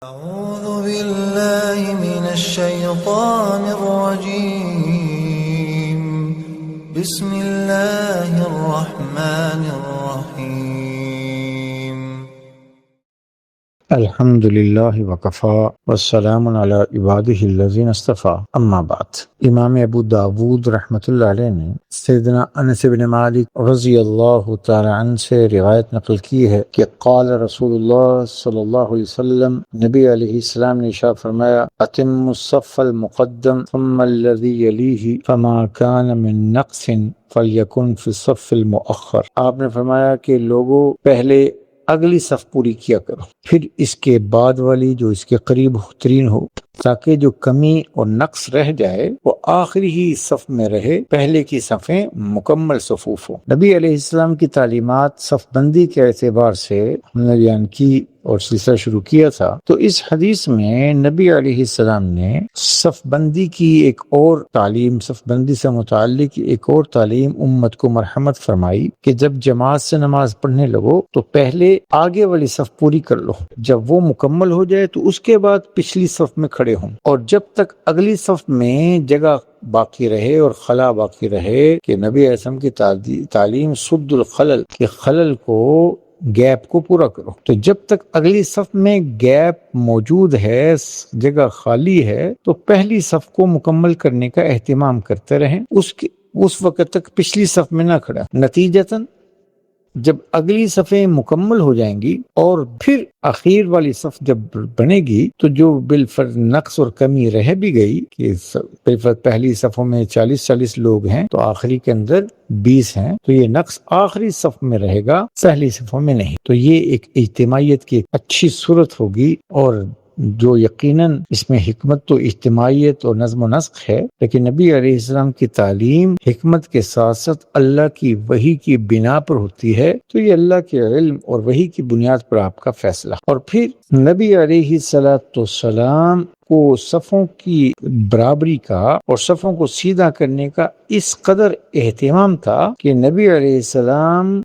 أعوذ بالله من الشيطان الرجيم بسم الله الرحمن الرحيم الحمد للہ وکفا والسلام علی عبادہ الذین اصطفیٰ اما بعد۔ امام ابو داود رحمۃ اللہ علیہ نے سیدنا انس بن مالک رضی اللہ تعالی عنہ سے روایت نقل کی ہے کہ قال رسول اللہ صلی اللہ علیہ وسلم، نبی علیہ السلام نے ارشاد فرمایا، اتم الصف المقدم ثم الذی یلیہ فما کان من نقص فلیکن فی الصف المؤخر۔ آپ نے فرمایا کہ لوگوں پہلے اگلی صف پوری کیا کرو، پھر اس کے بعد والی جو اس کے قریب ترین ہو، تاکہ جو کمی اور نقص رہ جائے وہ آخری ہی صف میں رہے، پہلے کی صفیں مکمل صفوف ہو۔ نبی علیہ السلام کی تعلیمات صف بندی کے اعتبار سے ہم نے بیان کی اور سلسلہ شروع کیا تھا، تو اس حدیث میں نبی علیہ السلام نے صف بندی کی ایک اور تعلیم، صف بندی سے متعلق ایک اور تعلیم امت کو مرحمت فرمائی کہ جب جماعت سے نماز پڑھنے لگو تو پہلے آگے والی صف پوری کر لو، جب وہ مکمل ہو جائے تو اس کے بعد پچھلی صف میں کھڑے ہوں، اور جب تک اگلی صف میں جگہ باقی رہے اور خلا باقی رہے، کہ نبی علیہ السلام کی تعلیم سد الخلل، کہ خلل کو، گیپ کو پورا کرو، تو جب تک اگلی صف میں گیپ موجود ہے، جگہ خالی ہے، تو پہلی صف کو مکمل کرنے کا اہتمام کرتے رہیں، اس وقت تک پچھلی صف میں نہ کھڑا۔ نتیجتاً جب اگلی صفیں مکمل ہو جائیں گی اور پھر اخیر والی صف جب بنے گی تو جو بالفرض نقص اور کمی رہ بھی گئی، کہ بالفرض پہلی صفوں میں 40 لوگ ہیں تو آخری کے اندر 20 ہیں، تو یہ نقص آخری صف میں رہے گا، پہلی صفوں میں نہیں۔ تو یہ ایک اجتماعیت کی اچھی صورت ہوگی، اور جو یقیناً اس میں حکمت تو اجتماعیت اور نظم و نسق ہے، لیکن نبی علیہ السلام کی تعلیم حکمت کے ساتھ ساتھ اللہ کی وحی کی بنا پر ہوتی ہے، تو یہ اللہ کے علم اور وحی کی بنیاد پر آپ کا فیصلہ۔ اور پھر نبی علیہ السلام کو صفوں کی برابری کا اور صفوں کو سیدھا کرنے کا اس قدر اہتمام تھا کہ نبی علیہ السلام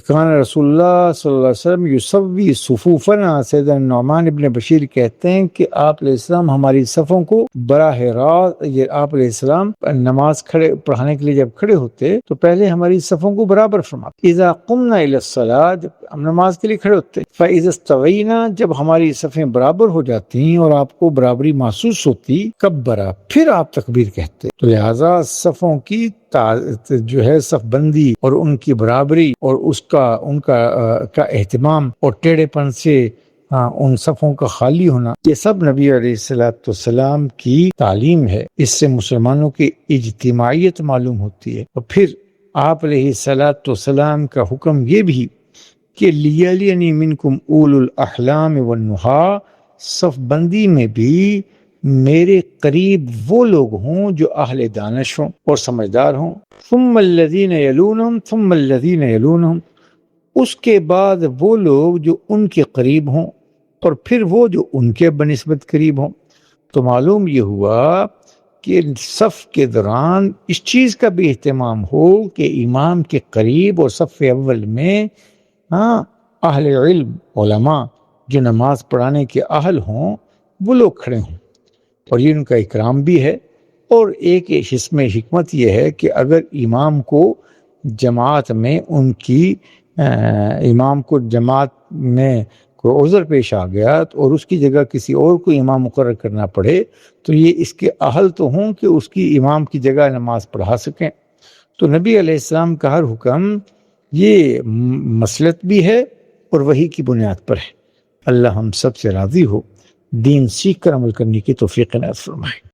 کان رسول اللہ صلی اللہ علیہ وسلم یسوی صفوفنا، سیدنا نعمان ابن بشیر کہتے ہیں کہ آپ علیہ السلام ہماری صفوں کو براہ راست، یہ آپ علیہ السلام نماز پڑھانے کے لیے جب کھڑے ہوتے تو پہلے ہماری صفوں کو برابر فرماتے، اذا قمنا الی الصلاۃ، جب ہم نماز کے لیے کھڑے ہوتے، فاذا استوینا، جب ہماری صفیں برابر ہو جاتی اور آپ کو برابری محسوس ہوتی، کبرا، پھر آپ تکبیر کہتے۔ تو لہذا صفوں کی جو ہے صف بندی اور ان کی برابری اور ان کا اہتمام اور ٹیڑھے پن سے ان صفوں کا خالی ہونا، یہ سب نبی علیہ السلام کی تعلیم ہے۔ اس سے مسلمانوں کی اجتماعیت معلوم ہوتی ہے۔ اور پھر آپ علیہ السلام کا حکم یہ بھی کہ لیلینی منکم اولو الاحلام والنہی، صف بندی میں بھی میرے قریب وہ لوگ ہوں جو اہل دانش ہوں اور سمجھدار ہوں، ثم الذین یلونہم ثم الذین یلونہم، اس کے بعد وہ لوگ جو ان کے قریب ہوں اور پھر وہ جو ان کے بنسبت قریب ہوں۔ تو معلوم یہ ہوا کہ صف کے دوران اس چیز کا بھی اہتمام ہو کہ امام کے قریب اور صف اول میں اہل علم، علماء جو نماز پڑھانے کے اہل ہوں وہ لوگ کھڑے ہوں، اور یہ ان کا اکرام بھی ہے۔ اور ایک اس میں حکمت یہ ہے کہ اگر امام کو جماعت میں کوئی عذر پیش آ گیا اور اس کی جگہ کسی اور کو امام مقرر کرنا پڑے تو یہ اس کے اہل تو ہوں کہ اس کی امام کی جگہ نماز پڑھا سکیں۔ تو نبی علیہ السلام کا ہر حکم یہ مصلحت بھی ہے اور وحی کی بنیاد پر ہے۔ اللہ ہم سب سے راضی ہو، دین سیکھ کر عمل کرنے کی توفیق عنایت فرمائے۔